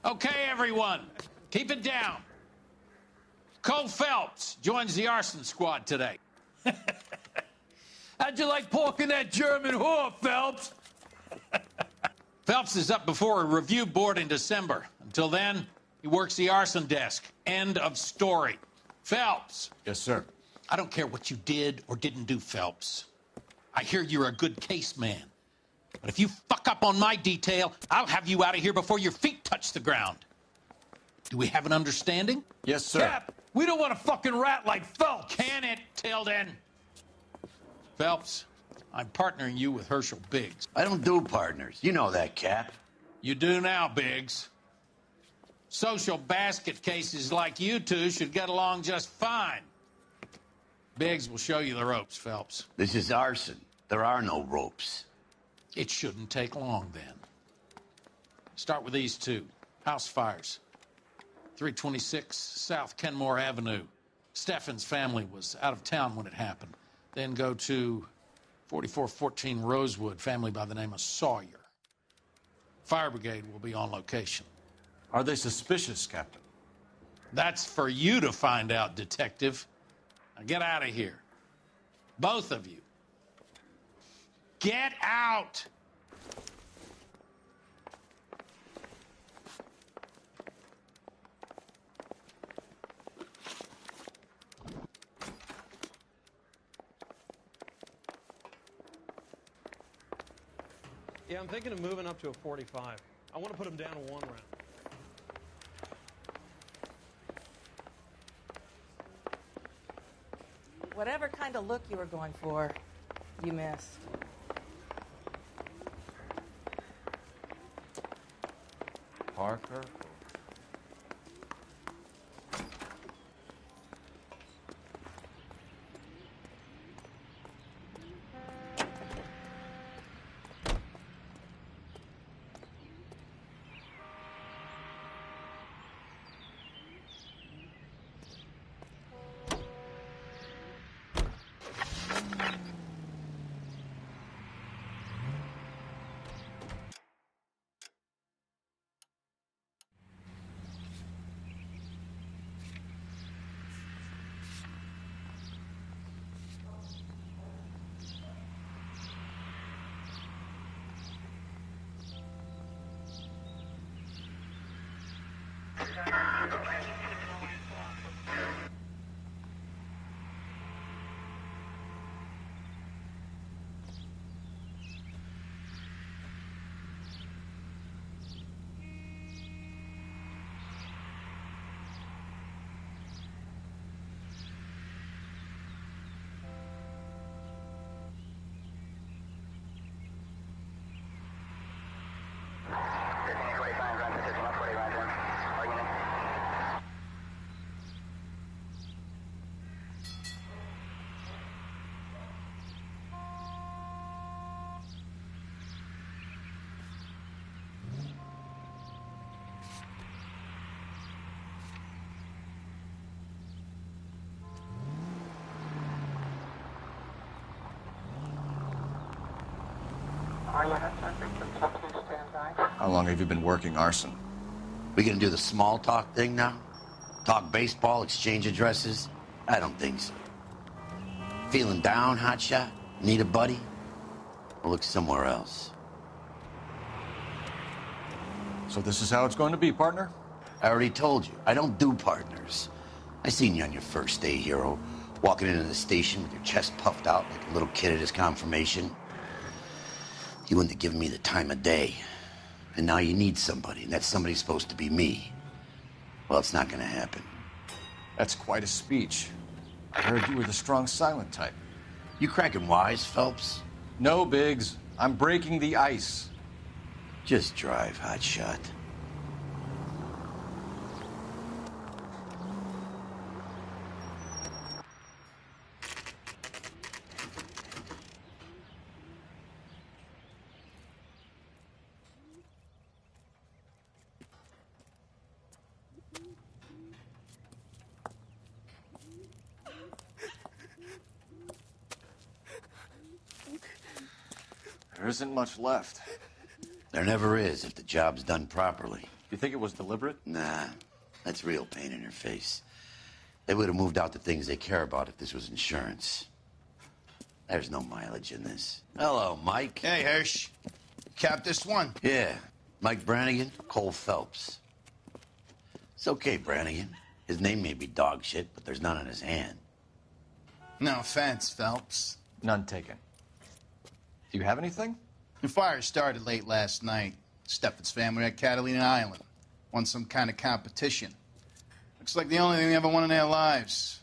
Okay, everyone, keep it down. Cole Phelps joins the arson squad today. How'd you like pork in that German whore, Phelps? Phelps is up before a review board in December. Until then, he works the arson desk. End of story. Phelps. Yes, sir. I don't care what you did or didn't do, Phelps. I hear you're a good case man. But if you fuck up on my detail, I'll have you out of here before your feet touch the ground. Do we have an understanding? Yes, sir. Cap, we don't want a fucking rat like Phelps. Can it, Tilden? Phelps, I'm partnering you with Herschel Biggs. I don't do partners. You know that, Cap. You do now, Biggs. Social basket cases like you two should get along just fine. Biggs will show you the ropes, Phelps. This is arson. There are no ropes. It shouldn't take long, then. Start with these two. House fires. 326 South Kenmore Avenue. Steffen's family was out of town when it happened. Then go to 4414 Rosewood, family by the name of Sawyer. Fire brigade will be on location. Are they suspicious, Captain? That's for you to find out, Detective. Now get out of here. Both of you. Get out! Yeah, I'm thinking of moving up to a 45. I want to put him down to 1 round. Whatever kind of look you were going for, you missed. Parker? How long have you been working arson? We gonna do the small talk thing now? Talk baseball, exchange addresses? I don't think so. Feeling down, hotshot? Need a buddy? I'll look somewhere else. So this is how it's going to be, partner? I already told you, I don't do partners. I seen you on your first day, hero, walking into the station with your chest puffed out like a little kid at his confirmation. You wouldn't have given me the time of day. And now you need somebody, and that somebody's supposed to be me. Well, it's not gonna happen. That's quite a speech. I heard you were the strong silent type. You cracking wise, Phelps? No, Biggs. I'm breaking the ice. Just drive, hotshot. There isn't much left. There never is if the job's done properly. You think it was deliberate? Nah, that's real pain in her face. They would have moved out the things they care about if this was insurance. There's no mileage in this. Hello, Mike. Hey, Hirsch. Cap this one. Yeah, Mike Brannigan, Cole Phelps. It's okay, Brannigan. His name may be dog shit, but there's none on his hand. No offense, Phelps. None taken. Do you have anything? The fire started late last night. Steffen's family at Catalina Island. Won some kind of competition. Looks like the only thing they ever won in their lives.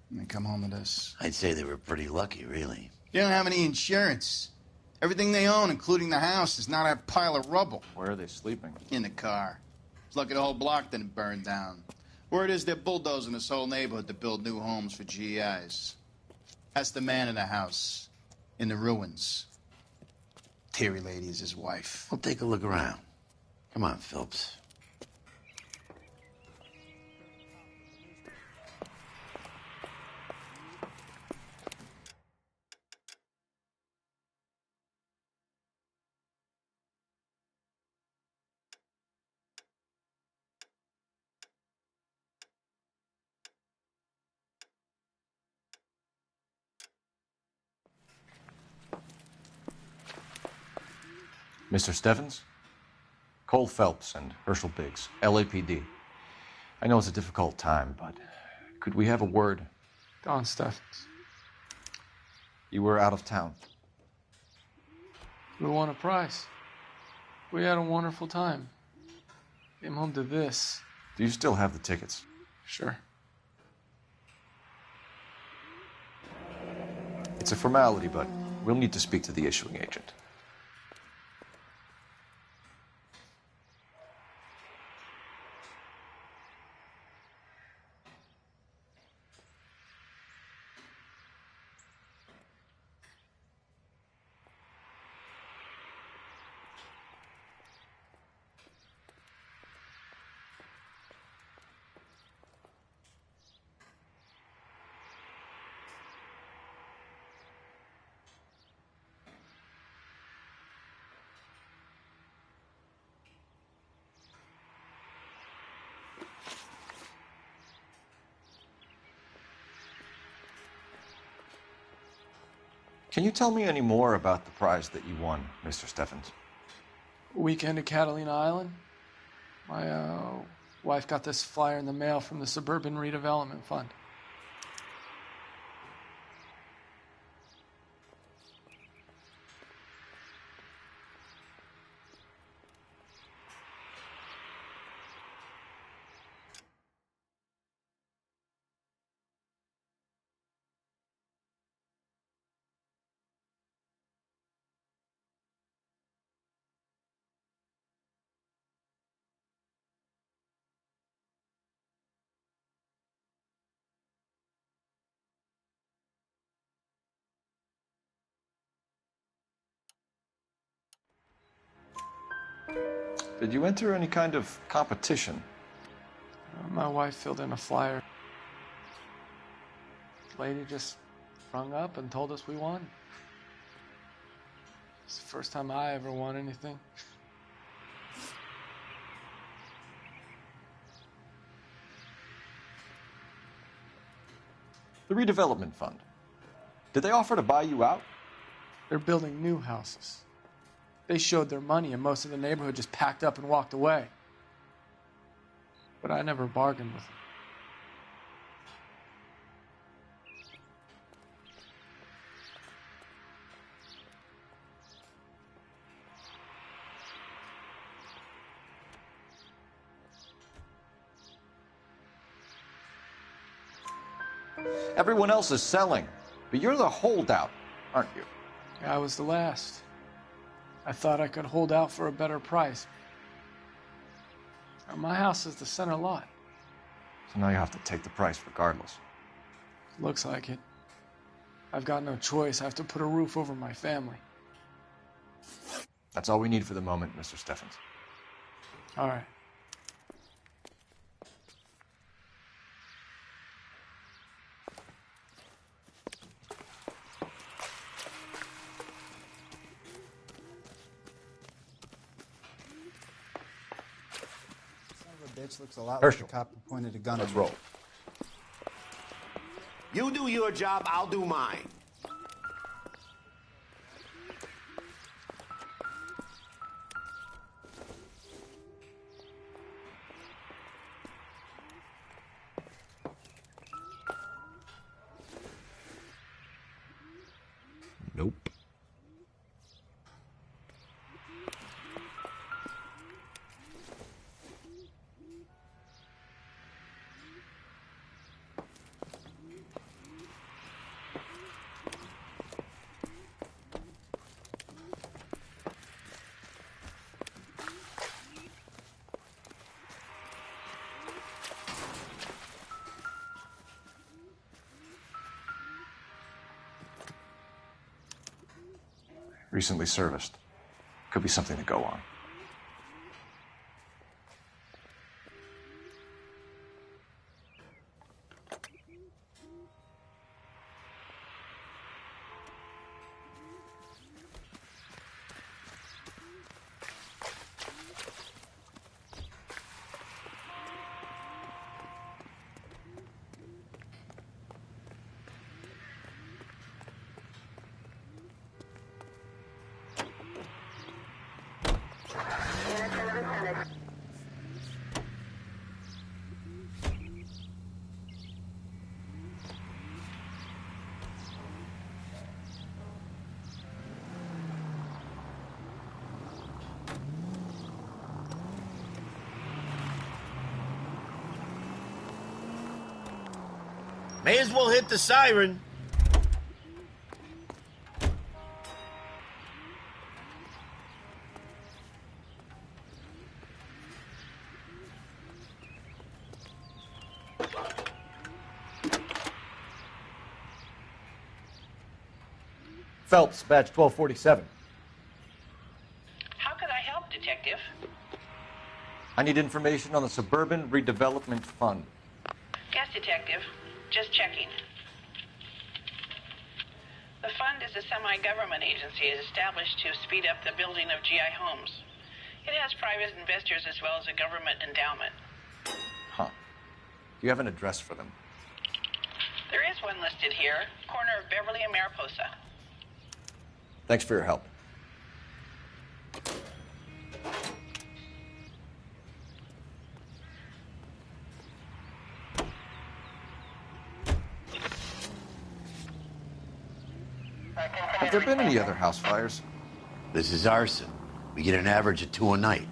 And they come home to this. I'd say they were pretty lucky, really. They don't have any insurance. Everything they own, including the house, is not a pile of rubble. Where are they sleeping? In the car. It's lucky the whole block didn't burn down. Word is they're bulldozing this whole neighborhood to build new homes for GIs. That's the man in the house. In the ruins. Terry Lady is his wife. We'll take a look around. Come on, Phelps. Mr. Steffens? Cole Phelps and Herschel Biggs, LAPD. I know it's a difficult time, but could we have a word? Don Steffens. You were out of town. We won a prize. We had a wonderful time. Came home to this. Do you still have the tickets? Sure. It's a formality, but we'll need to speak to the issuing agent. Can you tell me any more about the prize that you won, Mr. Steffens? Weekend at Catalina Island. My wife got this flyer in the mail from the Suburban Redevelopment Fund. Did you enter any kind of competition? My wife filled in a flyer. The lady just rung up and told us we won. It's the first time I ever won anything. The redevelopment fund. Did they offer to buy you out? They're building new houses. They showed their money and most of the neighborhood just packed up and walked away. But I never bargained with them. Everyone else is selling, but you're the holdout, aren't you? I was the last. I thought I could hold out for a better price. My house is the center lot. So now you have to take the price regardless. Looks like it. I've got no choice. I have to put a roof over my family. That's all we need for the moment, Mr. Steffens. All right. bitch looks a lot Herschel. like a cop who pointed a gun Let's at me. roll. You do your job, I'll do mine. Nope. Recently serviced. Could be something to go on. May as well hit the siren. Phelps, badge 1247. How could I help, Detective? I need information on the Suburban Redevelopment Fund. Yes, Detective. Just checking. The fund is a semi-government agency established to speed up the building of GI homes. It has private investors as well as a government endowment. Huh. Do you have an address for them? There is one listed here, corner of Beverly and Mariposa. Thanks for your help. Have there been any other house fires? This is arson. We get an average of 2 a night.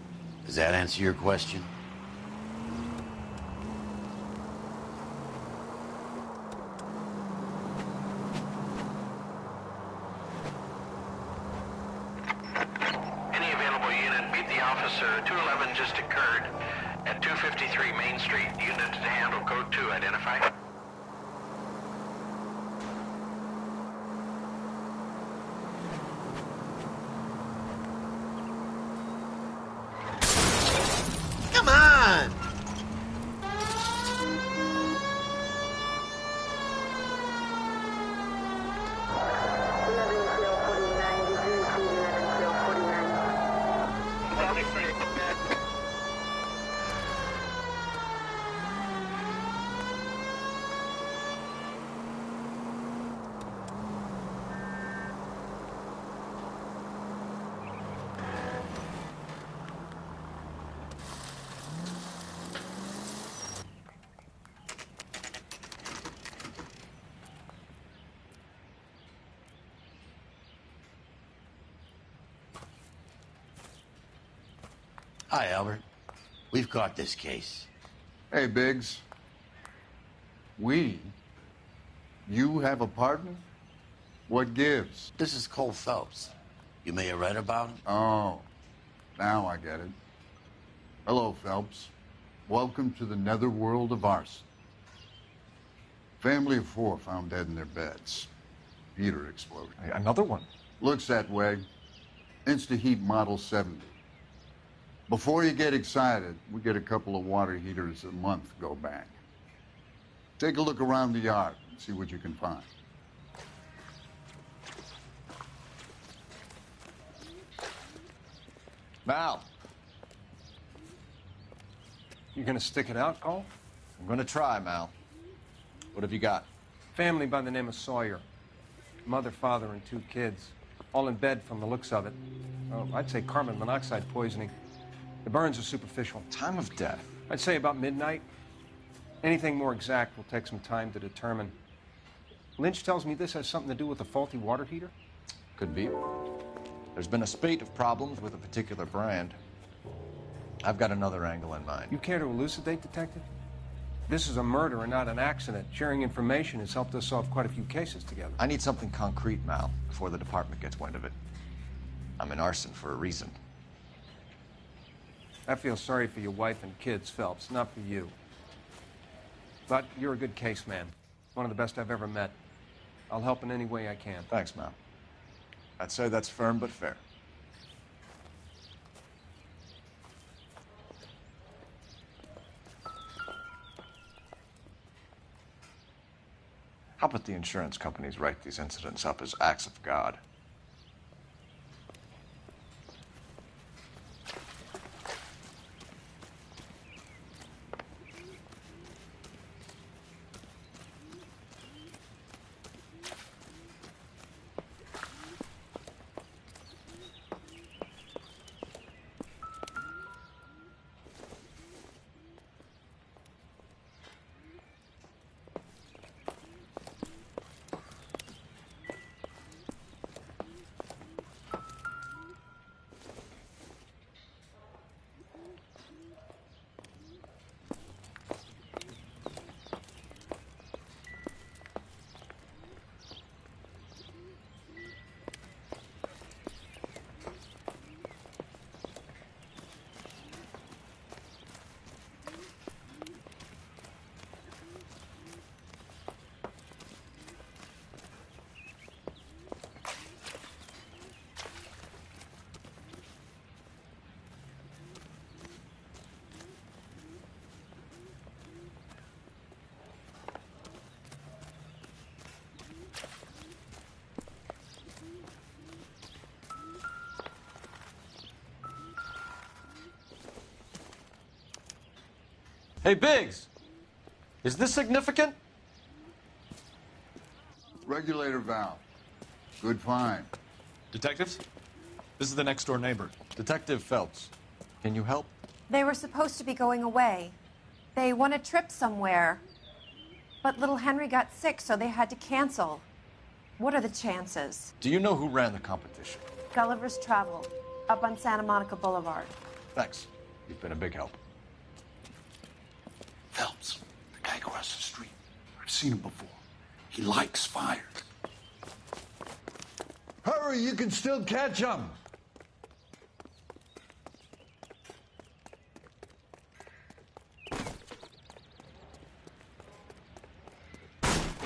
Does that answer your question? Any available unit, meet the officer. 211 just occurred at 253 Main Street. Unit to handle code 2, identify. Come on! Hi, Albert. We've caught this case. Hey, Biggs. We? You have a partner? What gives? This is Cole Phelps. You may have read about him. Oh, now I get it. Hello, Phelps. Welcome to the netherworld of arson. Family of 4 found dead in their beds. Heater explosion. Another one? Looks that way. Insta-Heat Model 70. Before you get excited, we get a couple of water heaters a month go back. Take a look around the yard and see what you can find. Mal. You gonna stick it out, Cole? I'm gonna try, Mal. What have you got? Family by the name of Sawyer. Mother, father, and 2 kids. All in bed from the looks of it. Oh, I'd say carbon monoxide poisoning. The burns are superficial. Time of death? I'd say about midnight. Anything more exact will take some time to determine. Lynch tells me this has something to do with a faulty water heater? Could be. There's been a spate of problems with a particular brand. I've got another angle in mind. You care to elucidate, Detective? This is a murder and not an accident. Sharing information has helped us solve quite a few cases together. I need something concrete, Mal, before the department gets wind of it. I'm in arson for a reason. I feel sorry for your wife and kids, Phelps, not for you. But you're a good case man. One of the best I've ever met. I'll help in any way I can. Thanks, Mal. I'd say that's firm but fair. How about the insurance companies write these incidents up as acts of God? Hey, Biggs! Is this significant? Regulator valve. Good find. Detectives? This is the next door neighbor. Detective Phelps. Can you help? They were supposed to be going away. They won a trip somewhere. But little Henry got sick, so they had to cancel. What are the chances? Do you know who ran the competition? Gulliver's Travel, up on Santa Monica Boulevard. Thanks. You've been a big help. Phelps, the guy across the street. I've seen him before. He likes fire. Hurry, you can still catch him.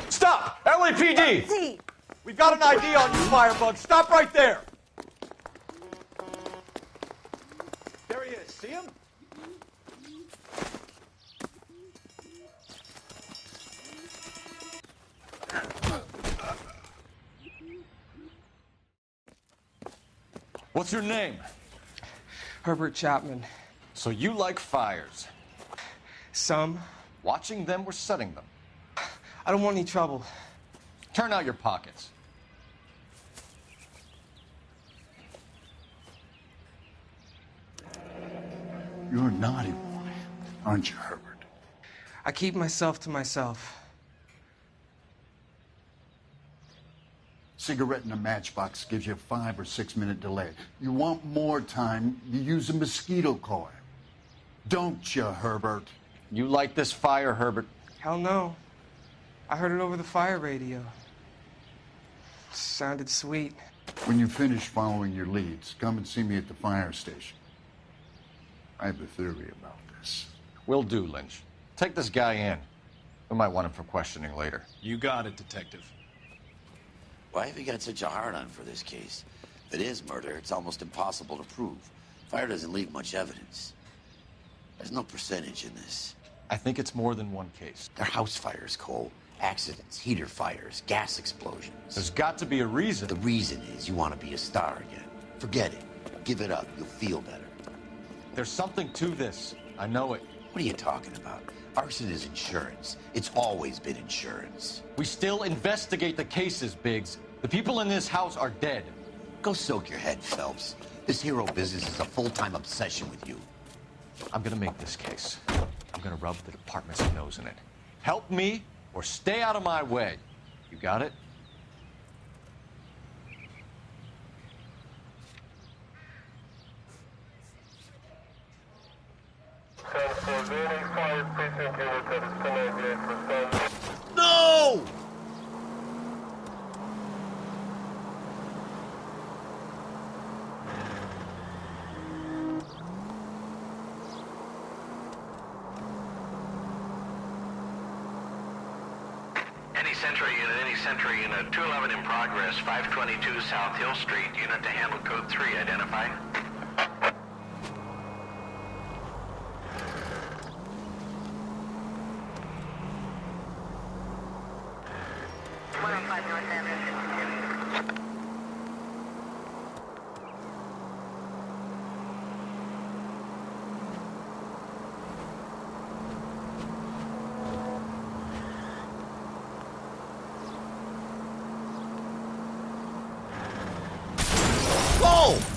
Stop! LAPD! We've got an ID on you, Firebug. Stop right there! There he is. See him? What's your name? Herbert Chapman. So you like fires? Some. Watching them or setting them? I don't want any trouble. Turn out your pockets. You're a naughty boy, aren't you, Herbert? I keep myself to myself. Cigarette in a matchbox gives you a 5 or 6 minute delay. You want more time, you use a mosquito coil. Don't you, Herbert? You like this fire, Herbert? Hell no. I heard it over the fire radio. Sounded sweet. When you finish following your leads, come and see me at the fire station. I have a theory about this. Will do, Lynch. Take this guy in. We might want him for questioning later. You got it, Detective. Why have you got such a hard-on for this case? If it is murder, it's almost impossible to prove. Fire doesn't leave much evidence. There's no percentage in this. I think it's more than one case. They're house fires, Cole. Accidents, heater fires, gas explosions. There's got to be a reason. The reason is you want to be a star again. Forget it. Give it up. You'll feel better. There's something to this. I know it. What are you talking about? Arson is insurance. It's always been insurance. We still investigate the cases, Biggs. The people in this house are dead. Go soak your head, Phelps. This hero business is a full-time obsession with you. I'm gonna make this case. I'm gonna rub the department's nose in it. Help me or stay out of my way. You got it? No! Century unit 211 in progress, 522 South Hill Street, unit to handle code 3, identify.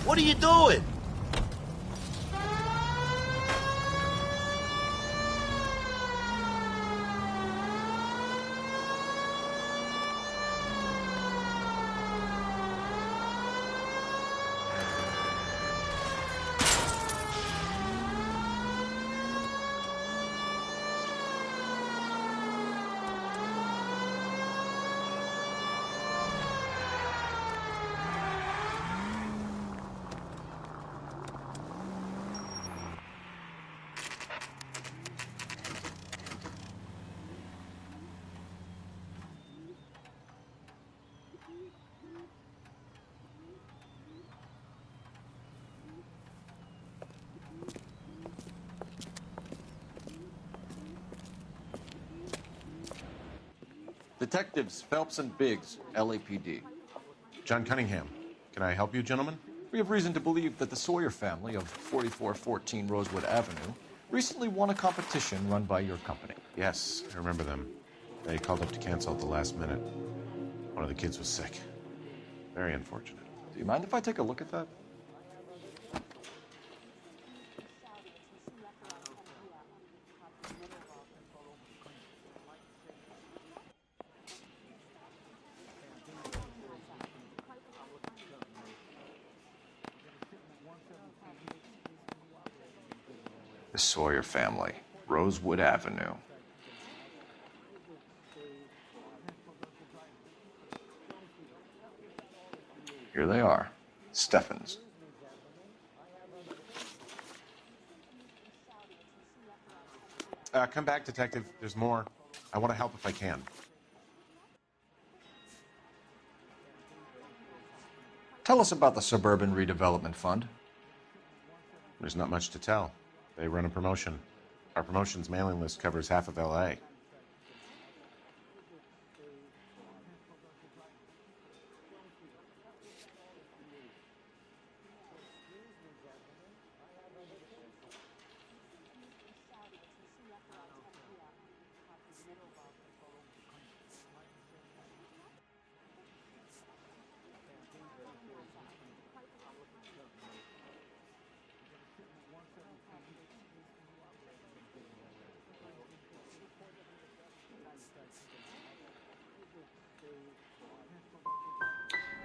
What are you doing? Detectives Phelps and Biggs, LAPD. John Cunningham. Can I help you, gentlemen? We have reason to believe that the Sawyer family of 4414 Rosewood Avenue recently won a competition run by your company. Yes, I remember them. They called up to cancel at the last minute. One of the kids was sick. Very unfortunate. Do you mind if I take a look at that? The Sawyer family, Rosewood Avenue. Here they are, Steffens. Come back, Detective. There's more. I want to help if I can. Tell us about the Suburban Redevelopment Fund. There's not much to tell. They run a promotion. Our promotion's mailing list covers half of L.A.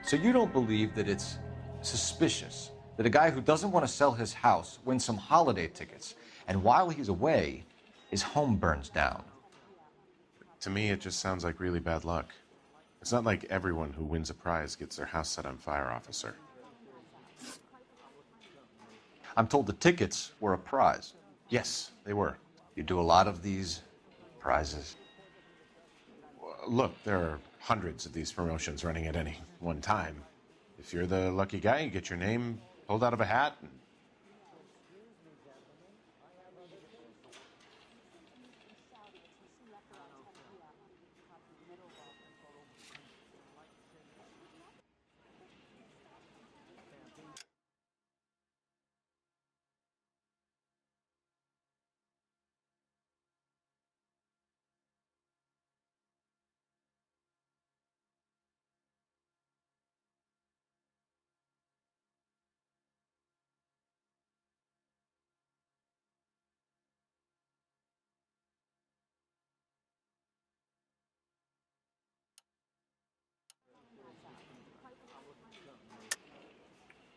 So you don't believe that it's suspicious that a guy who doesn't want to sell his house wins some holiday tickets, and while he's away, his home burns down? To me, it just sounds like really bad luck. It's not like everyone who wins a prize gets their house set on fire, officer. I'm told the tickets were a prize. Yes, they were. You do a lot of these prizes? Look, there are hundreds of these promotions running at any one time. If you're the lucky guy, you get your name pulled out of a hat. And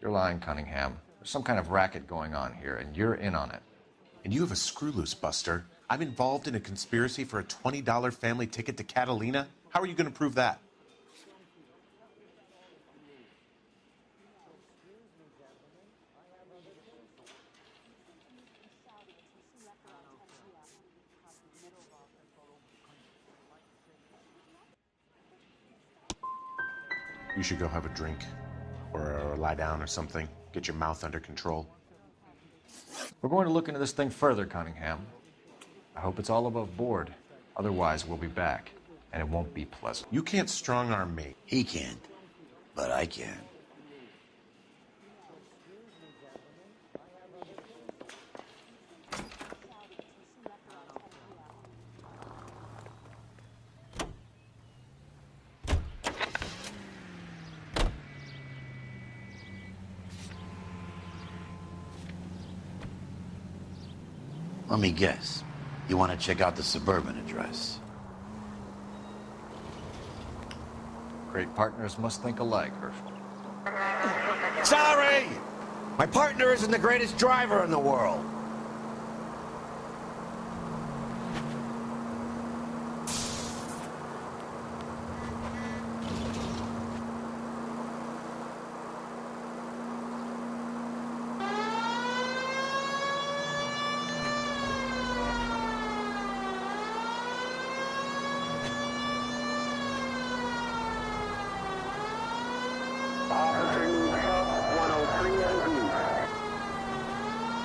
You're lying, Cunningham. There's some kind of racket going on here, and you're in on it. And you have a screw loose, Buster. I'm involved in a conspiracy for a $20 family ticket to Catalina. How are you going to prove that? You should go have a drink or lie down or something. Get your mouth under control. We're going to look into this thing further, Cunningham. I hope it's all above board. Otherwise, we'll be back, and it won't be pleasant. You can't strong-arm me. He can't, but I can. Let me guess. You want to check out the suburban address? Great partners must think alike, Herschel. Sorry! My partner isn't the greatest driver in the world.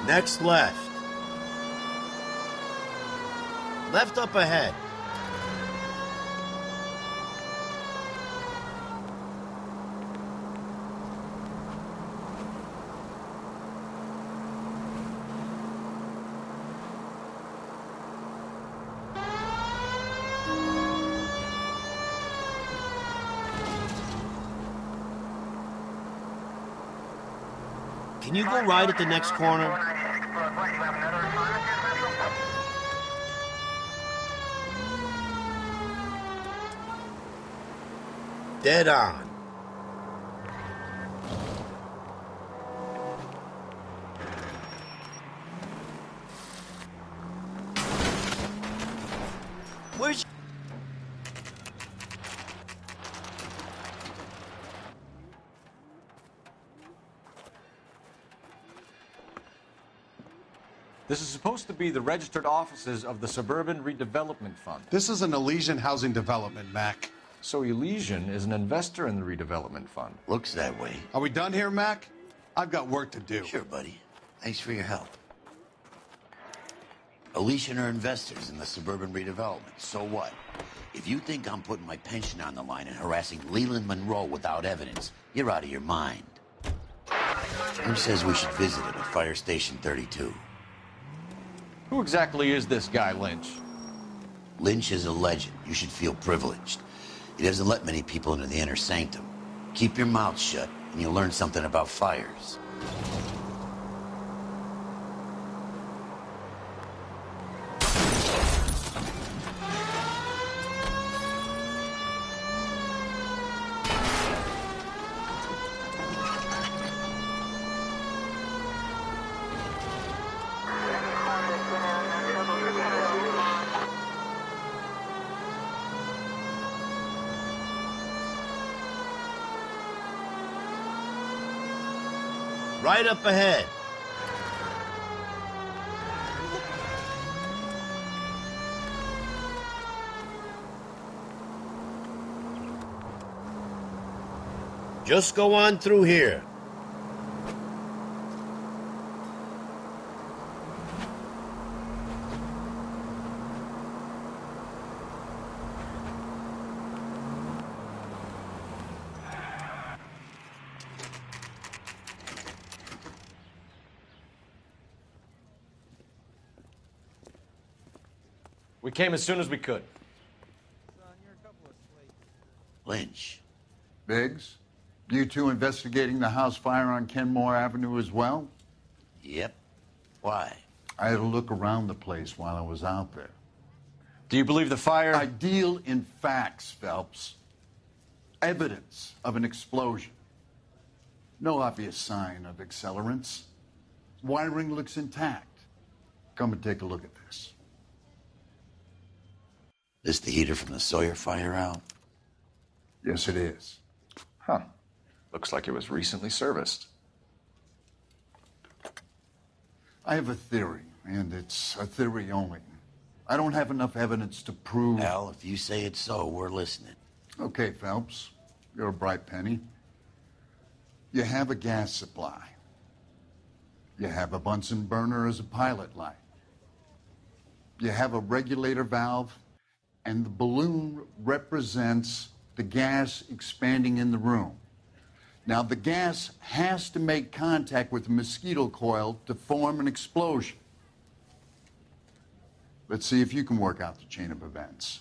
Next left. Left up ahead. Can you go right at the next corner? Dead on. Where's... This is supposed to be the registered offices of the Suburban Redevelopment Fund. This is an Elysian housing development, Mac. So Elysian is an investor in the redevelopment fund. Looks that way. Are we done here, Mac? I've got work to do. Sure, buddy. Thanks for your help. Elysian are investors in the suburban redevelopment. So what? If you think I'm putting my pension on the line and harassing Leland Monroe without evidence, you're out of your mind. Who says we should visit it at Fire Station 32? Who exactly is this guy, Lynch? Lynch is a legend. You should feel privileged. He doesn't let many people into the inner sanctum. Keep your mouth shut, and you'll learn something about fires. Right up ahead. Just go on through here. We came as soon as we could. Lynch. Biggs, you two investigating the house fire on Kenmore Avenue as well? Yep. Why? I had a look around the place while I was out there. Do you believe the fire? I deal in facts, Phelps. Evidence of an explosion. No obvious sign of accelerants. Wiring looks intact. Come and take a look at this. This the heater from the Sawyer fire out? Yes, it is. Huh. Looks like it was recently serviced. I have a theory, and it's a theory only. I don't have enough evidence to prove... Al, if you say it's so, we're listening. Okay, Phelps. You're a bright penny. You have a gas supply. You have a Bunsen burner as a pilot light. You have a regulator valve, and the balloon represents the gas expanding in the room. Now, the gas has to make contact with the mosquito coil to form an explosion. Let's see if you can work out the chain of events.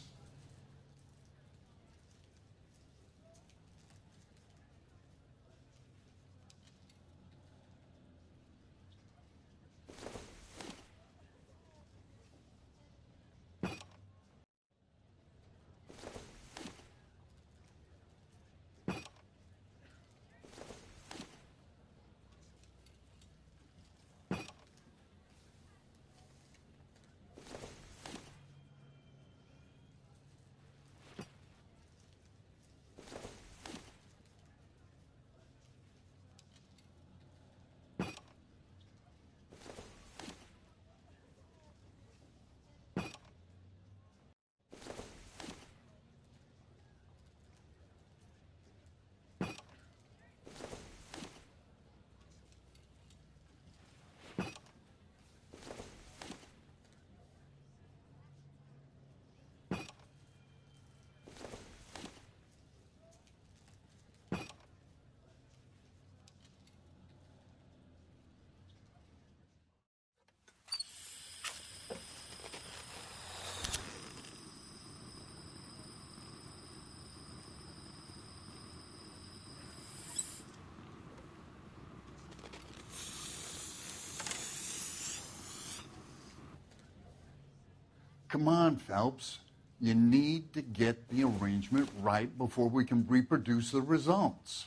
Come on, Phelps. You need to get the arrangement right before we can reproduce the results.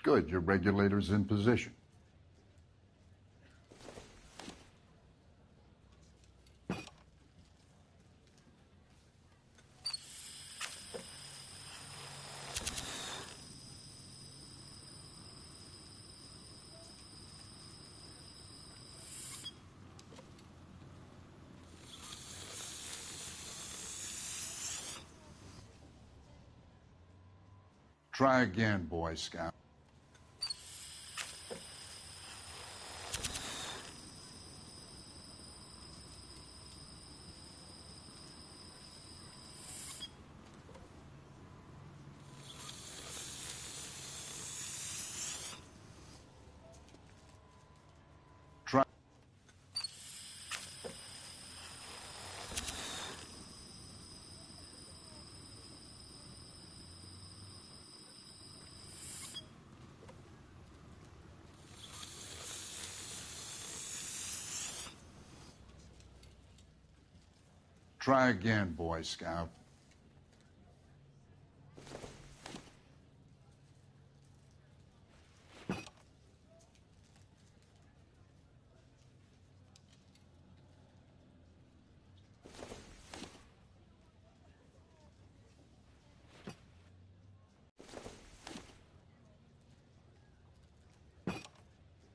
Good, your regulator's in position. Try again, Boy Scout. Try. Try again, Boy Scout.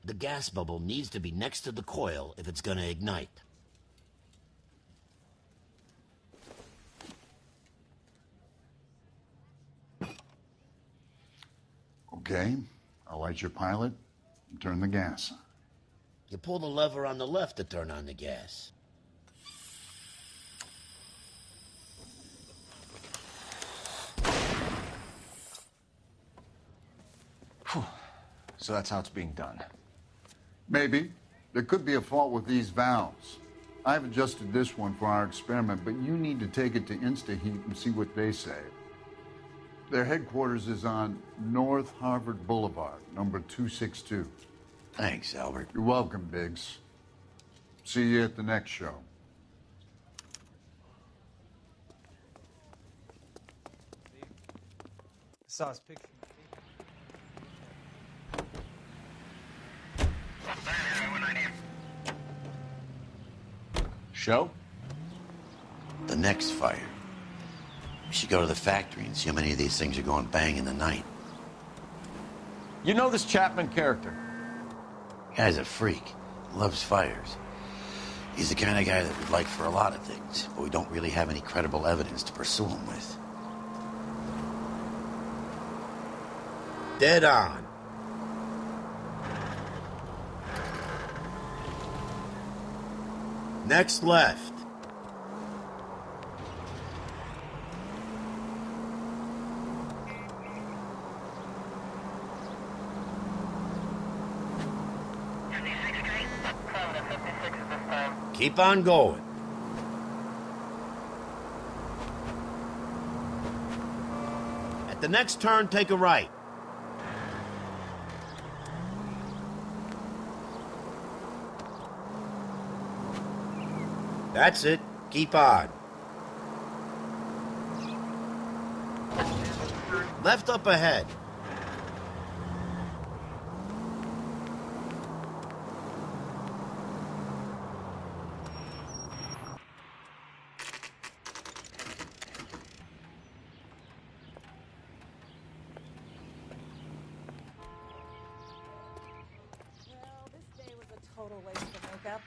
The gas bubble needs to be next to the coil if it's gonna ignite. Okay, I'll light your pilot and turn the gas on. You pull the lever on the left to turn on the gas. Whew. So that's how it's being done. Maybe. There could be a fault with these valves. I've adjusted this one for our experiment, but you need to take it to InstaHeat and see what they say. Their headquarters is on North Harvard Boulevard, number 262. Thanks, Albert. You're welcome, Biggs. See you at the next show. Saw his picture. Show? The next fire. We should go to the factory and see how many of these things are going bang in the night. You know this Chapman character? Guy's a freak. Loves fires. He's the kind of guy that we'd like for a lot of things, but we don't really have any credible evidence to pursue him with. Dead on. Next left. Keep on going. At the next turn, take a right. That's it. Keep on. Left up ahead. Total waste of makeup.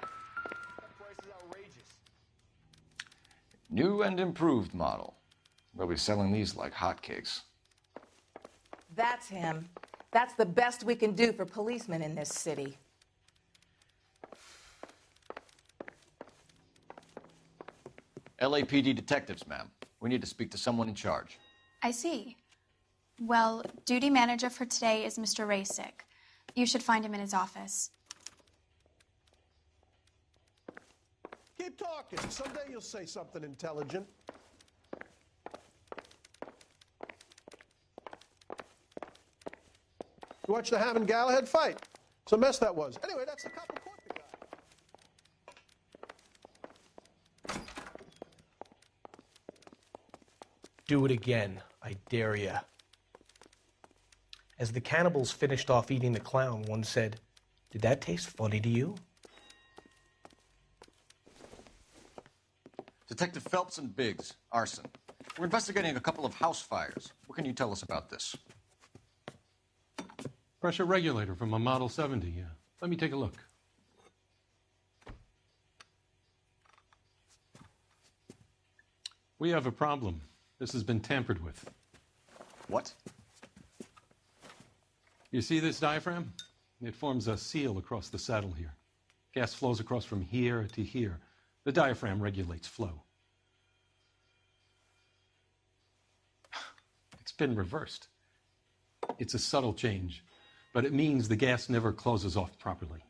That price is outrageous. New and improved model. We'll be selling these like hotcakes. That's him. That's the best we can do for policemen in this city. LAPD detectives, ma'am. We need to speak to someone in charge. I see. Well, duty manager for today is Mr. Rasick. You should find him in his office. Keep talking. Someday you'll say something intelligent. You watched the Hammond Galahad fight. It's a mess that was. Anyway, that's the cop who caught the guy. Do it again. I dare ya. As the cannibals finished off eating the clown, one said, "Did that taste funny to you?" Detective Phelps and Biggs, arson. We're investigating a couple of house fires. What can you tell us about this? Pressure regulator from a Model 70, yeah. Let me take a look. We have a problem. This has been tampered with. What? You see this diaphragm? It forms a seal across the saddle here. Gas flows across from here to here. The diaphragm regulates flow. It's been reversed. It's a subtle change, but it means the gas never closes off properly.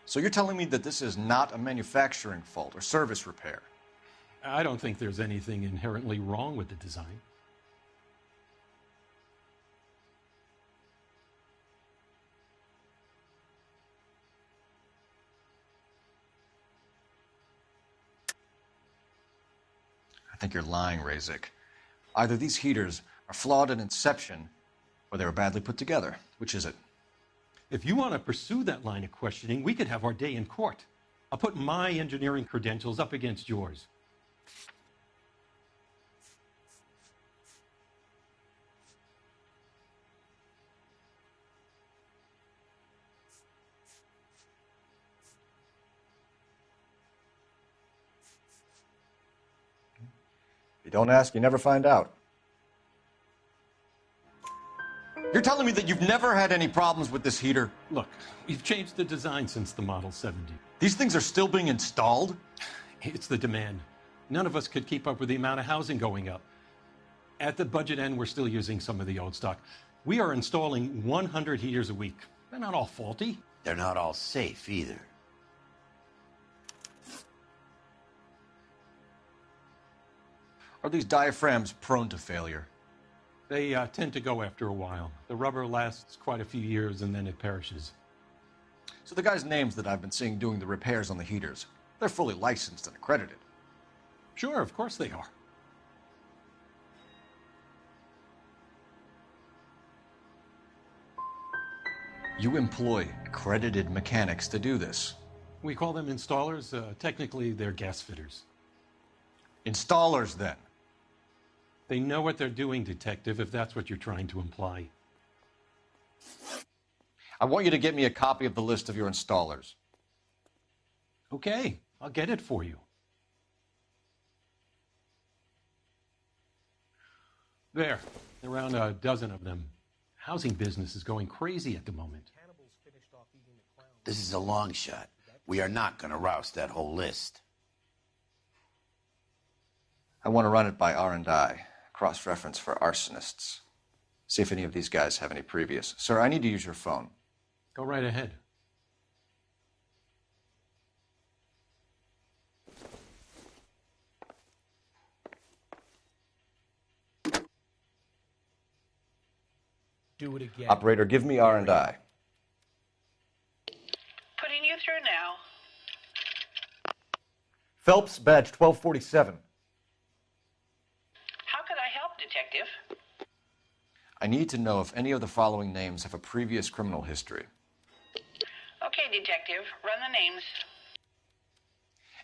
So you're telling me that this is not a manufacturing fault or service repair? I don't think there's anything inherently wrong with the design. I think you're lying, Rasick. Either these heaters are flawed at inception, or they were badly put together. Which is it? If you want to pursue that line of questioning, we could have our day in court. I'll put my engineering credentials up against yours. If you don't ask, you never find out. You're telling me that you've never had any problems with this heater? Look, we've changed the design since the Model 70. These things are still being installed? It's the demand. None of us could keep up with the amount of housing going up. At the budget end, we're still using some of the old stock. We are installing 100 heaters a week. They're not all faulty. They're not all safe either. Are these diaphragms prone to failure? They tend to go after a while. The rubber lasts quite a few years and then it perishes. So the guys' names that I've been seeing doing the repairs on the heaters, they're fully licensed and accredited. Sure, of course they are. You employ accredited mechanics to do this. We call them installers. Technically, they're gas fitters. Installers, then? They know what they're doing, Detective, if that's what you're trying to imply. I want you to get me a copy of the list of your installers. Okay, I'll get it for you. There, around a dozen of them. Housing business is going crazy at the moment. This is a long shot. We are not going to roust that whole list. I want to run it by R&I, cross-reference for arsonists. See if any of these guys have any previous. Sir, I need to use your phone. Go right ahead. Do it again. Operator, give me R&I. Putting you through now. Phelps, badge 1247. How could I help, Detective? I need to know if any of the following names have a previous criminal history. Okay, Detective, run the names.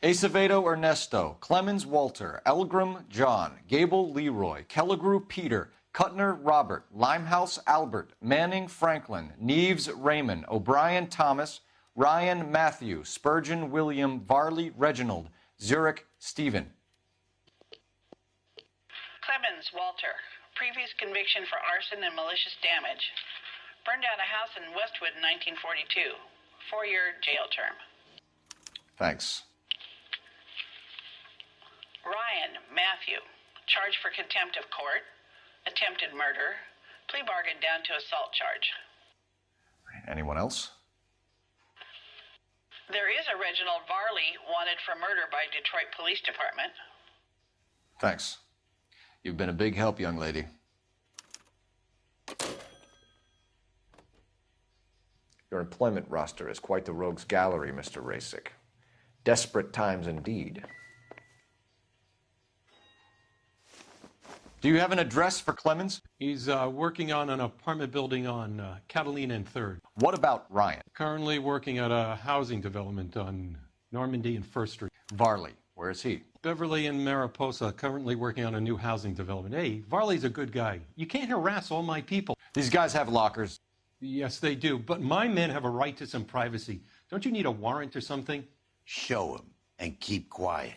Acevedo Ernesto, Clemens Walter, Elgram John, Gable Leroy, Kelligrew Peter, Cutner Robert, Limehouse Albert, Manning Franklin, Neves Raymond, O'Brien Thomas, Ryan Matthew, Spurgeon William, Varley Reginald, Zurich Stephen. Clemens Walter. Previous conviction for arson and malicious damage. Burned down a house in Westwood in 1942. 4-year jail term. Thanks. Ryan Matthew. Charged for contempt of court. Attempted murder. Plea bargain down to assault charge. Anyone else? There is a Reginald Varley wanted for murder by Detroit Police Department. Thanks. You've been a big help, young lady. Your employment roster is quite the rogues gallery, Mr. Rasick. Desperate times indeed. Do you have an address for Clemens? He's working on an apartment building on Catalina and 3rd. What about Ryan? Currently working at a housing development on Normandy and 1st Street. Varley, where is he? Beverly and Mariposa, currently working on a new housing development. Hey, Varley's a good guy. You can't harass all my people. These guys have lockers. Yes, they do, but my men have a right to some privacy. Don't you need a warrant or something? Show him and keep quiet.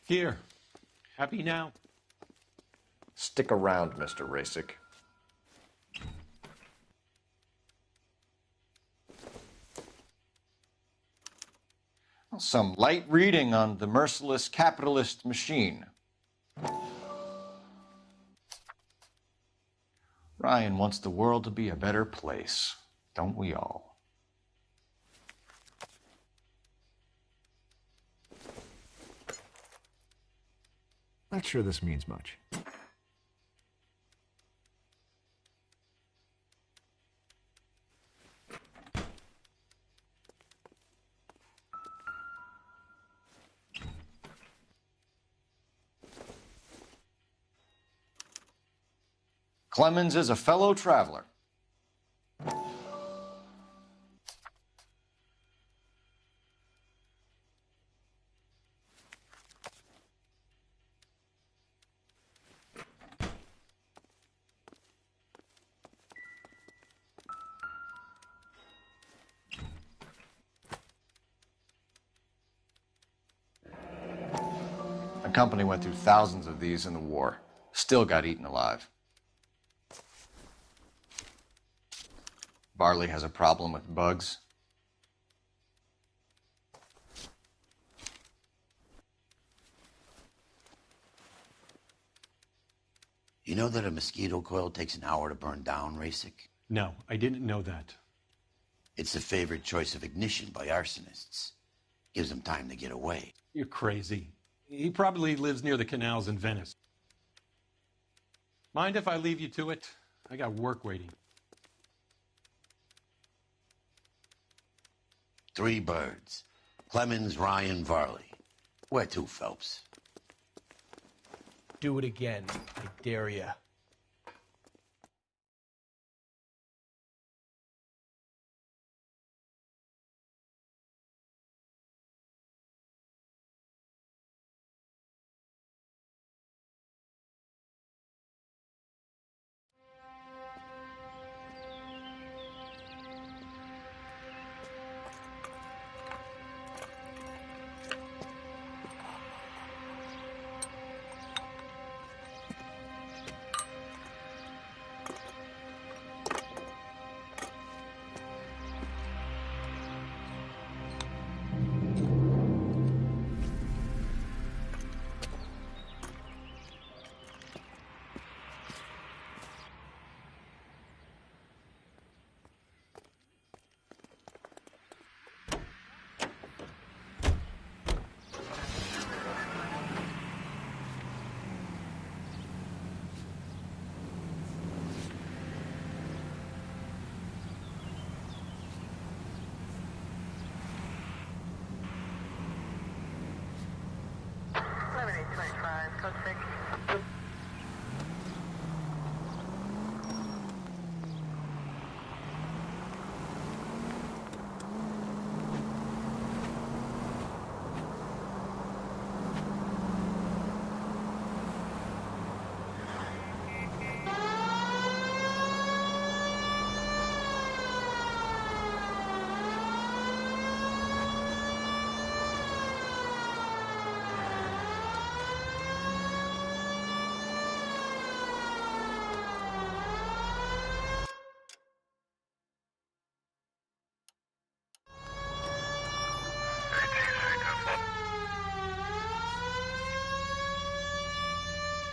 Here. Happy now? Stick around, Mr. Rasick. Some light reading on the merciless capitalist machine. Ryan wants the world to be a better place, don't we all? Not sure this means much. Clemens is a fellow traveler. The company went through thousands of these in the war. Still got eaten alive. Varley has a problem with bugs. You know that a mosquito coil takes an hour to burn down, Rasick? No, I didn't know that. It's the favorite choice of ignition by arsonists. Gives him time to get away. You're crazy. He probably lives near the canals in Venice. Mind if I leave you to it? I got work waiting. 3 birds. Clemens, Ryan, Varley. Where to, Phelps? Do it again. I dare ya.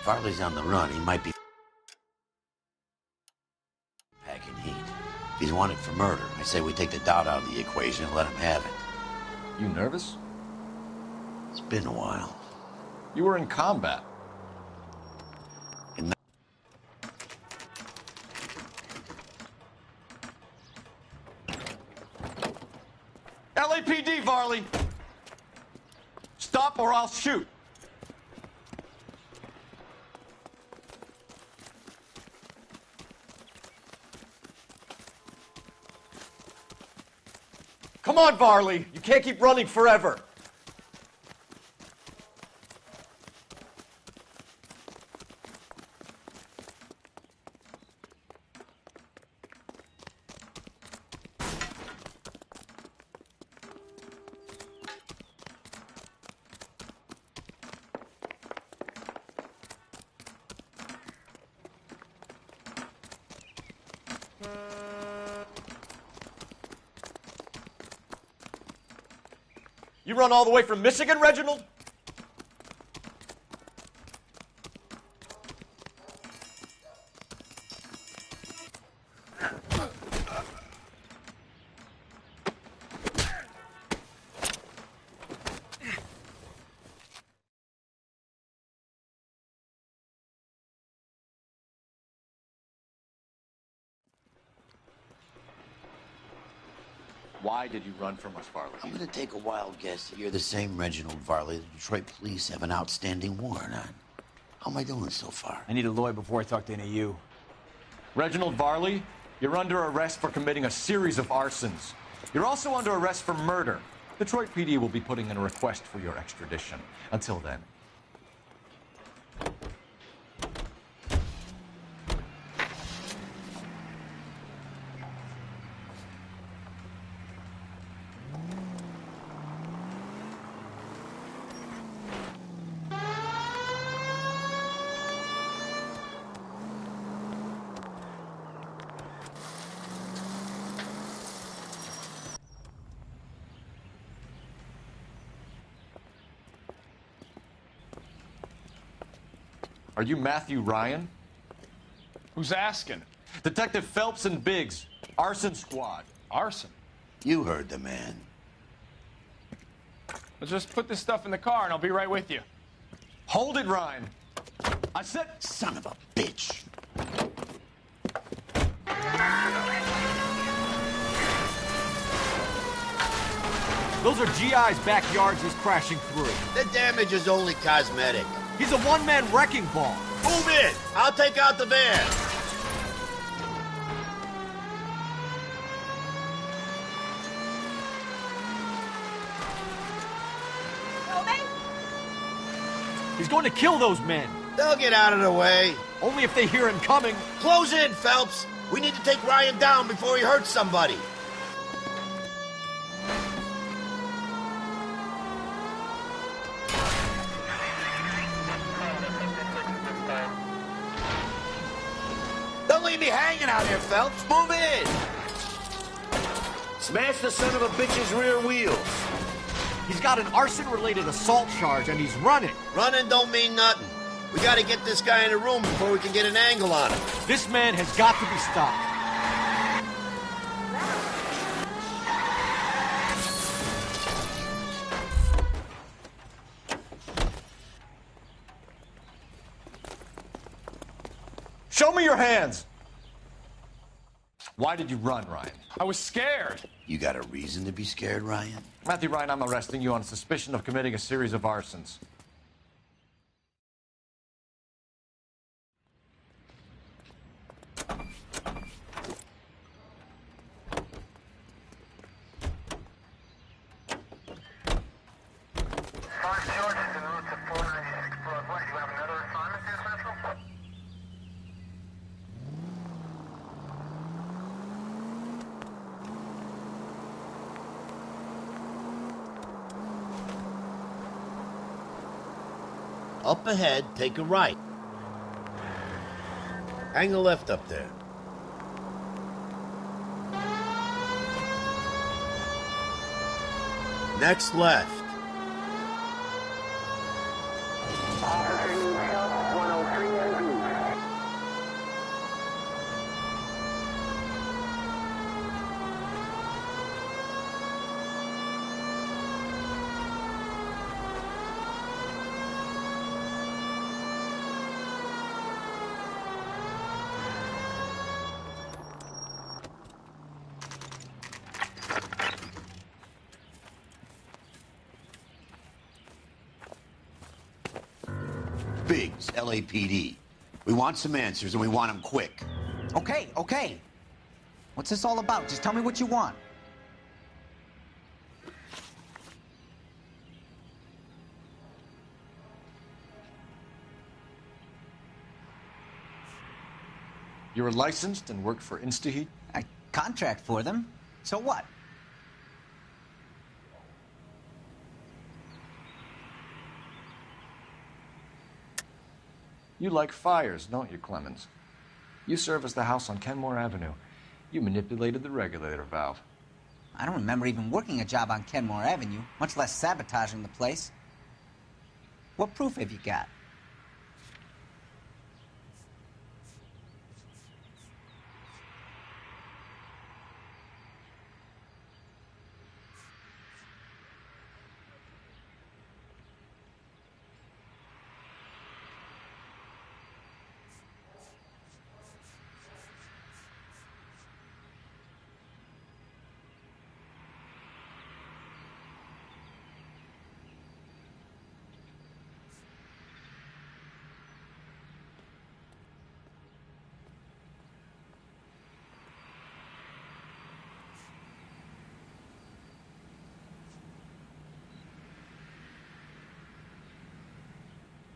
Varley's on the run. He might be packing heat. If he's wanted for murder, I say we take the doubt out of the equation and let him have it. You nervous? It's been a while. You were in combat. LAPD, Varley! Stop or I'll shoot! Come on, Varley! You can't keep running forever! You run all the way from Michigan, Reginald? Why did you run from us, Varley? I'm going to take a wild guess that you're the same Reginald Varley the Detroit police have an outstanding warrant on. How am I doing so far? I need a lawyer before I talk to any of you. Reginald Varley, you're under arrest for committing a series of arsons. You're also under arrest for murder. Detroit PD will be putting in a request for your extradition. Until then. Are you Matthew Ryan? Who's asking? Detective Phelps and Biggs, arson squad. Arson? You heard the man. Let's just put this stuff in the car and I'll be right with you. Hold it, Ryan. I said... Son of a bitch. Those are GI's backyards he's crashing through. The damage is only cosmetic. He's a one-man wrecking ball. Move in. I'll take out the van. He's going to kill those men. They'll get out of the way. Only if they hear him coming. Close in, Phelps. We need to take Ryan down before he hurts somebody. Don't leave me hanging out here, Phelps. Move in. Smash the son of a bitch's rear wheels. He's got an arson-related assault charge, and he's running. Running don't mean nothing. We gotta get this guy in a room before we can get an angle on him. This man has got to be stopped. Show me your hands. Why did you run, Ryan? I was scared. You got a reason to be scared, Ryan? Matthew Ryan, I'm arresting you on suspicion of committing a series of arsons. Up ahead, take a right. Hang a left up there. Next left. Officer needs help, 103 NV. Biggs, LAPD. We want some answers, and we want them quick. Okay, okay. What's this all about? Just tell me what you want. You were licensed and worked for InstaHeat? I contract for them. So what? You like fires, don't you, Clemens? You serviced the house on Kenmore Avenue. You manipulated the regulator valve. I don't remember even working a job on Kenmore Avenue, much less sabotaging the place. What proof have you got?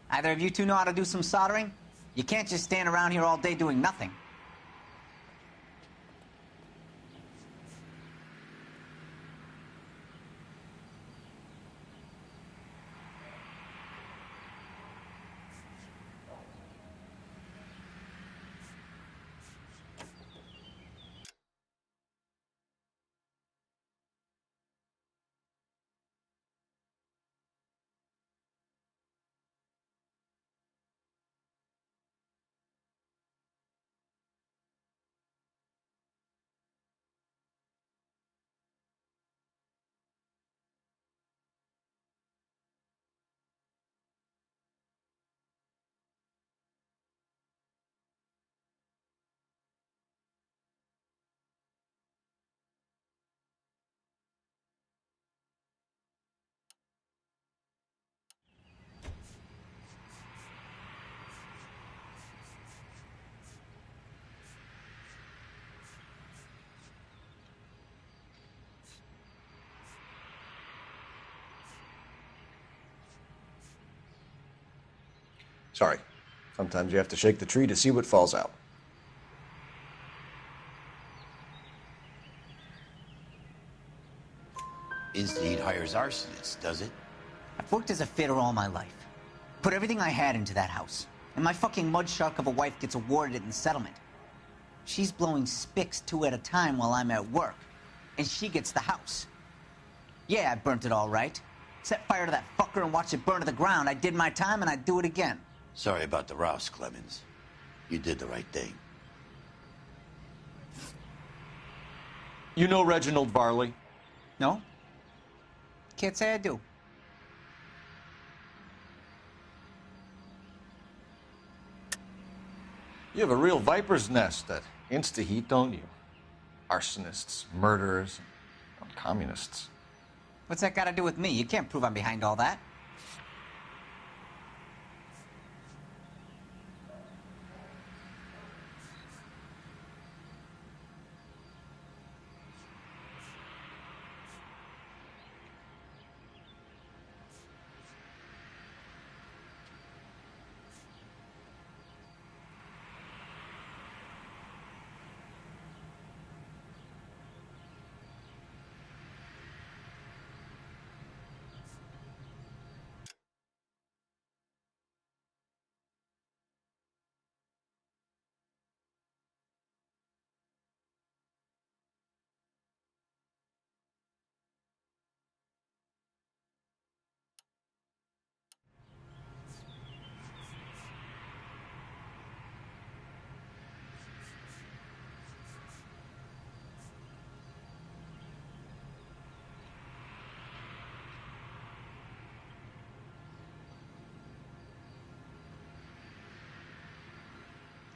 Either of you two know how to do some soldering? You can't just stand around here all day doing nothing. Sorry. Sometimes you have to shake the tree to see what falls out. Insta-Heat hires arsonists, does it? I've worked as a fitter all my life. Put everything I had into that house. And my fucking mud shark of a wife gets awarded it in settlement. She's blowing spics 2 at a time while I'm at work. And she gets the house. Yeah, I burnt it all right. Set fire to that fucker and watched it burn to the ground. I did my time and I'd do it again. Sorry about the rouse, Clemens. You did the right thing. You know Reginald Varley? No? Can't say I do. You have a real viper's nest at Insta-Heat, don't you? Arsonists, murderers, communists. What's that got to do with me? You can't prove I'm behind all that.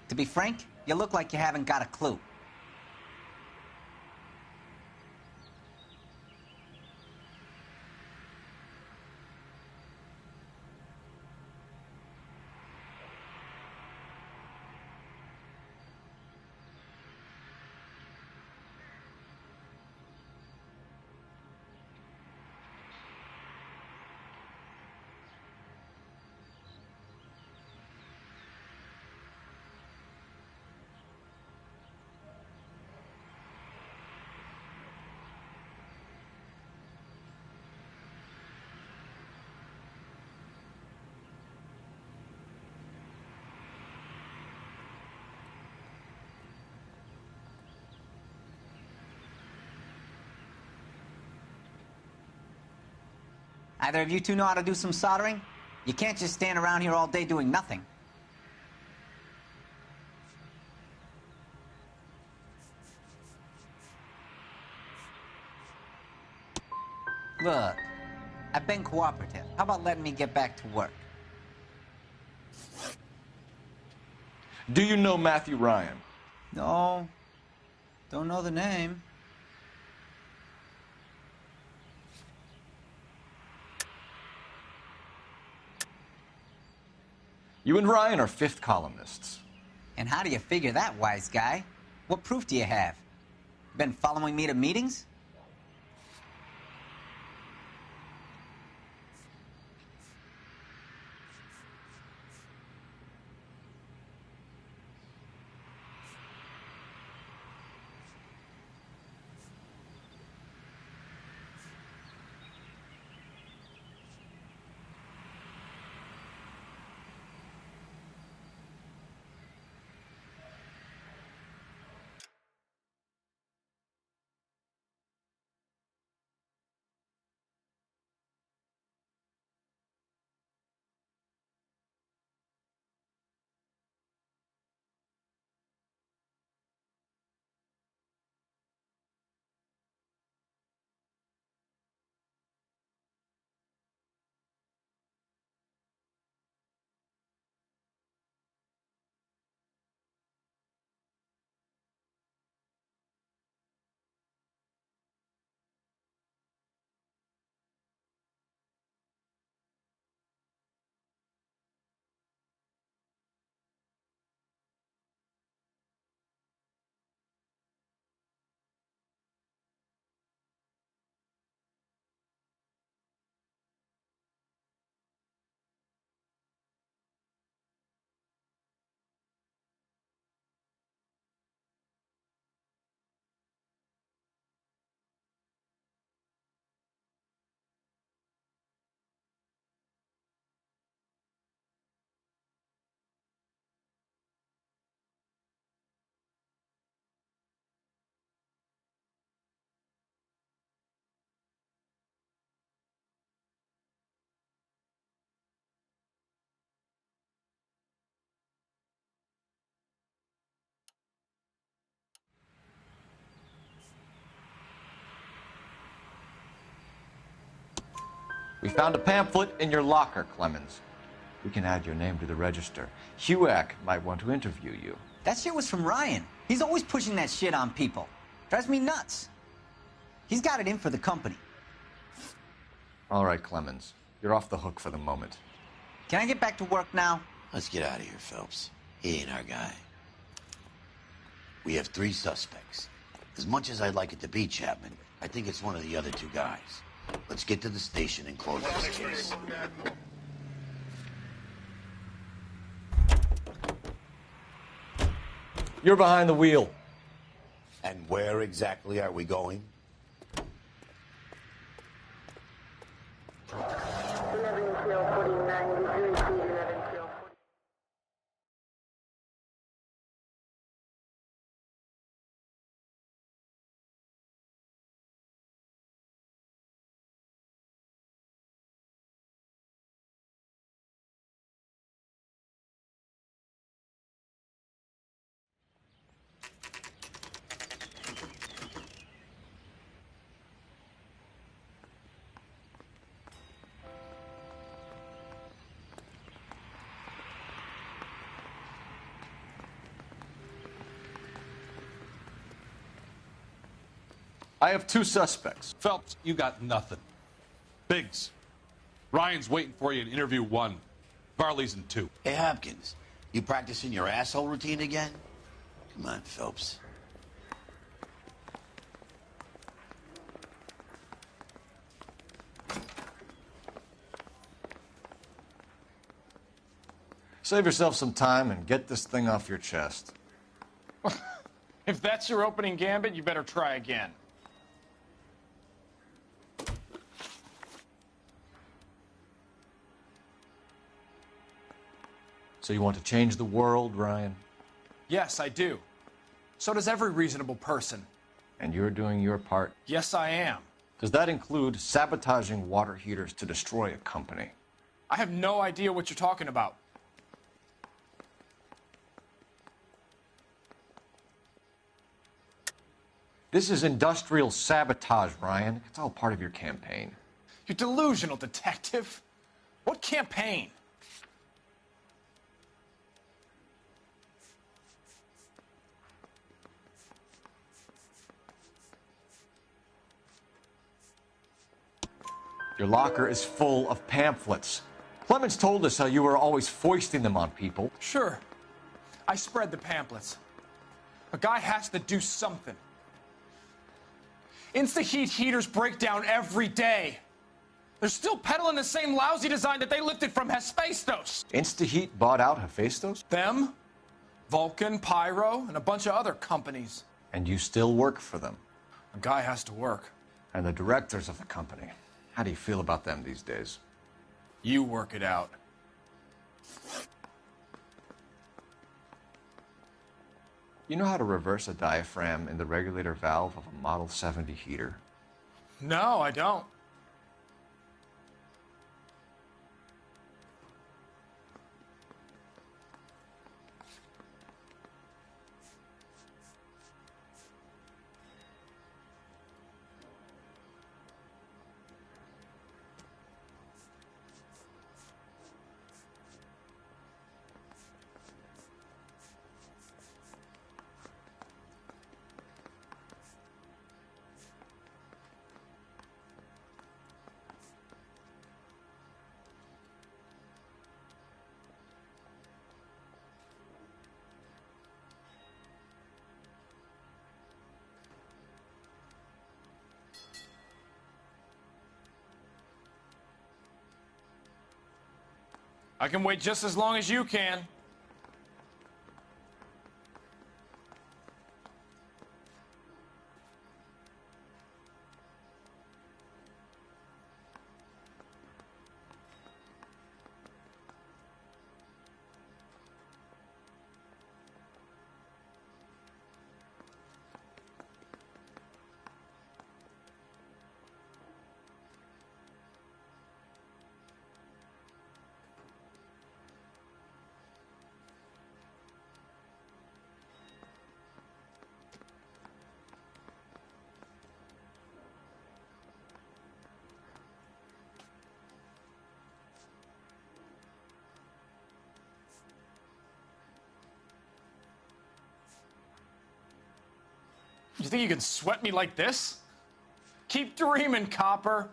To be frank, you look like you haven't got a clue. Either of you two know how to do some soldering? You can't just stand around here all day doing nothing. Look, I've been cooperative. How about letting me get back to work? Do you know Matthew Ryan? No. Don't know the name. You and Ryan are fifth columnists. And how do you figure that, wise guy? What proof do you have? Been following me to meetings? We found a pamphlet in your locker, Clemens. We can add your name to the register. HUAC might want to interview you. That shit was from Ryan. He's always pushing that shit on people. Drives me nuts. He's got it in for the company. All right, Clemens. You're off the hook for the moment. Can I get back to work now? Let's get out of here, Phelps. He ain't our guy. We have 3 suspects. As much as I'd like it to be Chapman, I think it's one of the other 2 guys. Let's get to the station and close this case. You're behind the wheel. And where exactly are we going? I have 2 suspects. Phelps, you got nothing. Biggs, Ryan's waiting for you in interview 1. Varley's in 2. Hey, Hopkins, you practicing your asshole routine again? Come on, Phelps. Save yourself some time and get this thing off your chest. If that's your opening gambit, you better try again. So you want to change the world, Ryan? Yes, I do. So does every reasonable person. And you're doing your part? Yes, I am. Does that include sabotaging water heaters to destroy a company? I have no idea what you're talking about. This is industrial sabotage, Ryan. It's all part of your campaign. You're delusional, detective. What campaign? Your locker is full of pamphlets. Clemens told us how you were always foisting them on people. Sure. I spread the pamphlets. A guy has to do something. Insta-heat heaters break down every day. They're still peddling the same lousy design that they lifted from Hephaestus. Insta-heat bought out Hephaestus? Them, Vulcan, Pyro, and a bunch of other companies. And you still work for them? A guy has to work. And the directors of the company. How do you feel about them these days? You work it out. You know how to reverse a diaphragm in the regulator valve of a Model 70 heater? No, I don't. I can wait just as long as you can. You think you can sweat me like this? Keep dreaming, copper.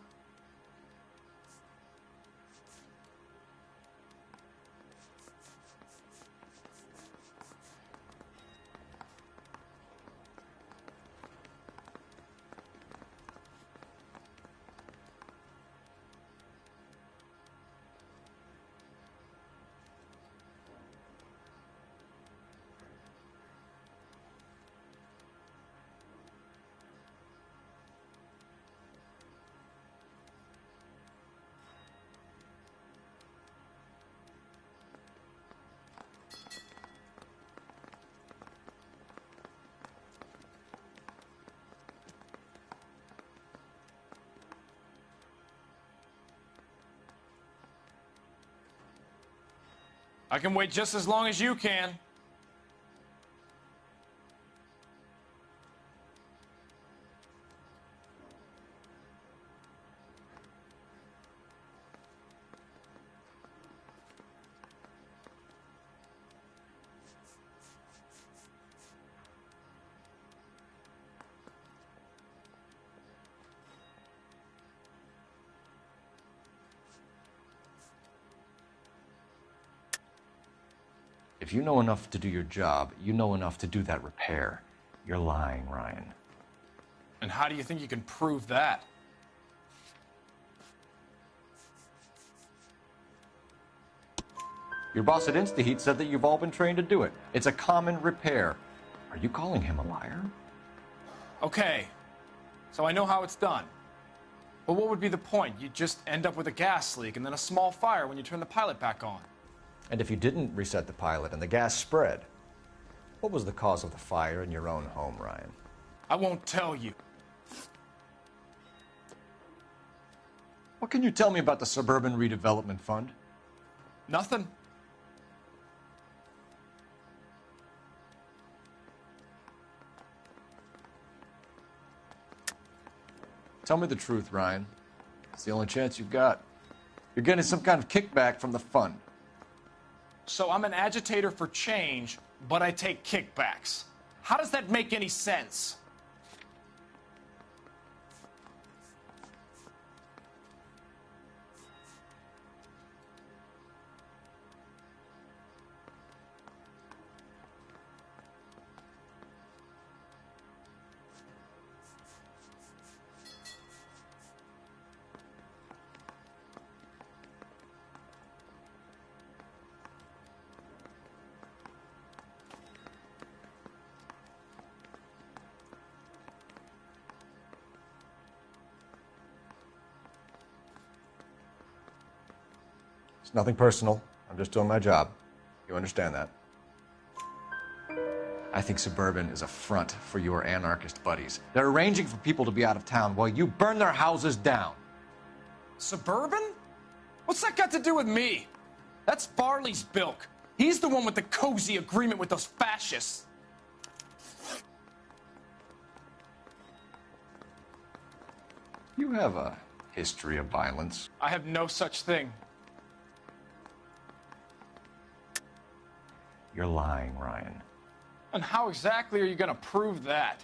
I can wait just as long as you can. If you know enough to do your job, you know enough to do that repair. You're lying, Ryan. And how do you think you can prove that? Your boss at InstaHeat said that you've all been trained to do it. It's a common repair. Are you calling him a liar? Okay, so I know how it's done. But what would be the point? You'd just end up with a gas leak and then a small fire when you turn the pilot back on. And if you didn't reset the pilot and the gas spread, what was the cause of the fire in your own home, Ryan? I won't tell you. What can you tell me about the Suburban Redevelopment Fund? Nothing. Tell me the truth, Ryan. It's the only chance you've got. You're getting some kind of kickback from the fund. So I'm an agitator for change, but I take kickbacks. How does that make any sense? It's nothing personal. I'm just doing my job. You understand that? I think Suburban is a front for your anarchist buddies. They're arranging for people to be out of town while you burn their houses down. Suburban? What's that got to do with me? That's Farley's bilk. He's the one with the cozy agreement with those fascists. You have a history of violence. I have no such thing. You're lying, Ryan. And how exactly are you going to prove that?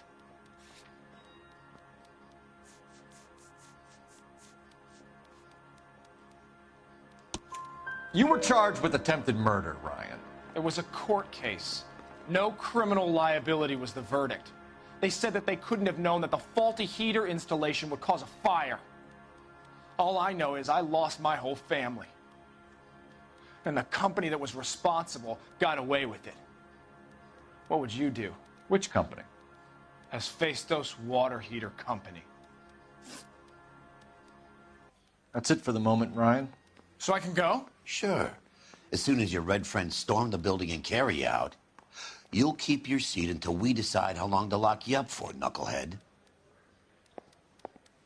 You were charged with attempted murder, Ryan. It was a court case. No criminal liability was the verdict. They said that they couldn't have known that the faulty heater installation would cause a fire. All I know is I lost my whole family. And the company that was responsible got away with it. What would you do? Which company? Hephaestus Water Heater Company. That's it for the moment, Ryan. So I can go? Sure. As soon as your red friends storm the building and carry you out, you'll keep your seat until we decide how long to lock you up for, knucklehead.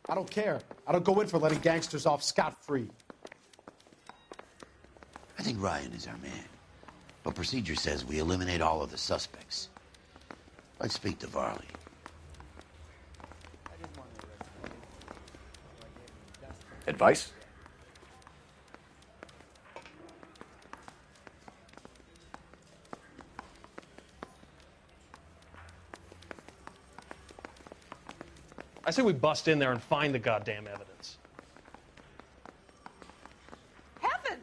I don't care. I don't go in for letting gangsters off scot-free. I think Ryan is our man. But procedure says we eliminate all of the suspects. Let's speak to Varley. Advice? I say we bust in there and find the goddamn evidence. Heavens!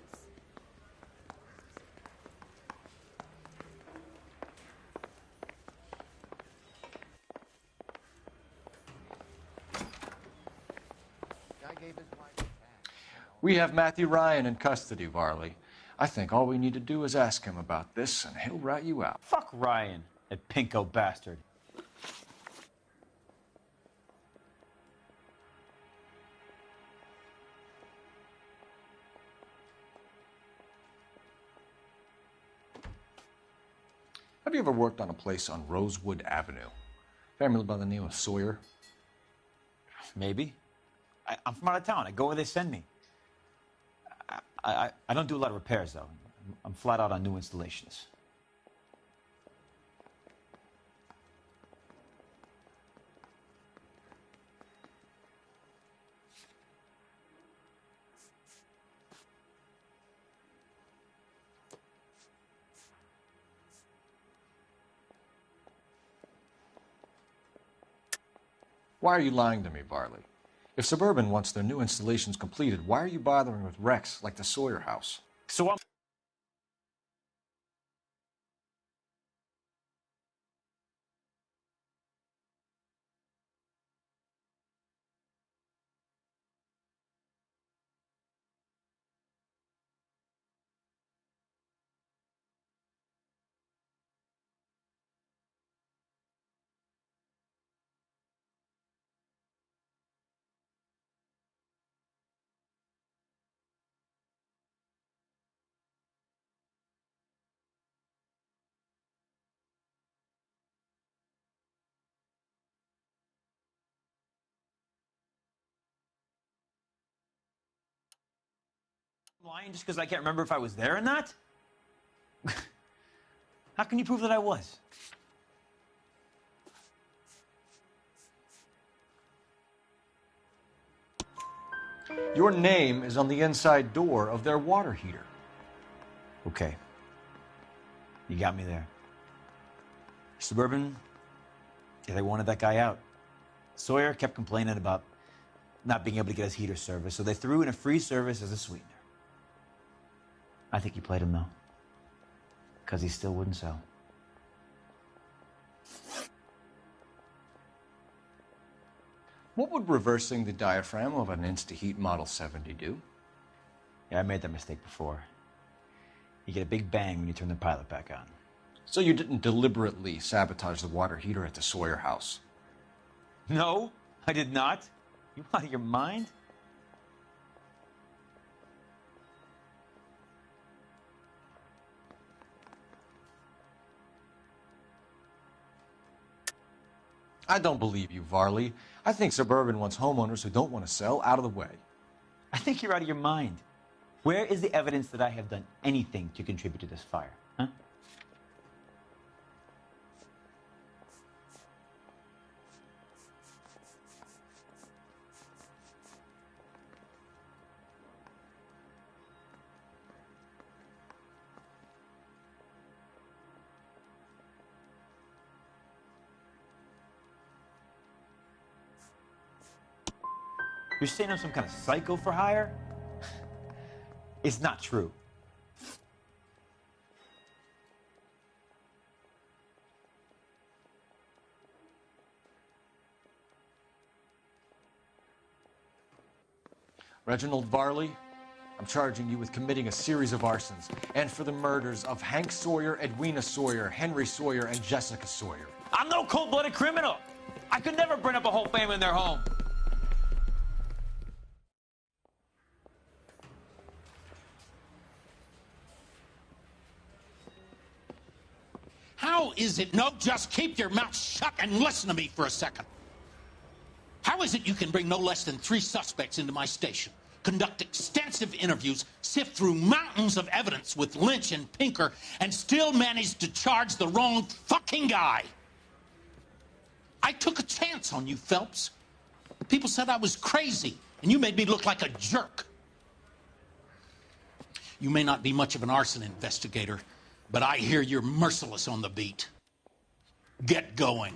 We have Matthew Ryan in custody, Varley. I think all we need to do is ask him about this, and he'll rat you out. Fuck Ryan, that pinko bastard. Have you ever worked on a place on Rosewood Avenue? Family by the name of Sawyer? Maybe. I'm from out of town. I go where they send me. I don't do a lot of repairs, though. I'm flat out on new installations. Why are you lying to me, Varley? If Suburban wants their new installations completed, why are you bothering with wrecks like the Sawyer house? So I'm... lying just because I can't remember if I was there or not? How can you prove that I was? Your name is on the inside door of their water heater. Okay. You got me there. Suburban, yeah, they wanted that guy out. Sawyer kept complaining about not being able to get his heater service, so they threw in a free service as a sweetener. I think he played him, though, because he still wouldn't sell. What would reversing the diaphragm of an InstaHeat Model 70 do? Yeah, I made that mistake before. You get a big bang when you turn the pilot back on. So you didn't deliberately sabotage the water heater at the Sawyer house? No, I did not. You out of your mind? I don't believe you, Varley. I think Suburban wants homeowners who don't want to sell out of the way. I think you're out of your mind. Where is the evidence that I have done anything to contribute to this fire, huh? You're saying I'm some kind of psycho for hire? It's not true. Reginald Varley, I'm charging you with committing a series of arsons and for the murders of Hank Sawyer, Edwina Sawyer, Henry Sawyer, and Jessica Sawyer. I'm no cold-blooded criminal. I could never burn up a whole family in their home. How is it? No, just keep your mouth shut and listen to me for a second. How is it you can bring no less than 3 suspects into my station, conduct extensive interviews, sift through mountains of evidence with Lynch and Pinker, and still manage to charge the wrong fucking guy? I took a chance on you, Phelps. People said I was crazy, and you made me look like a jerk. You may not be much of an arson investigator, but I hear you're merciless on the beat. Get going.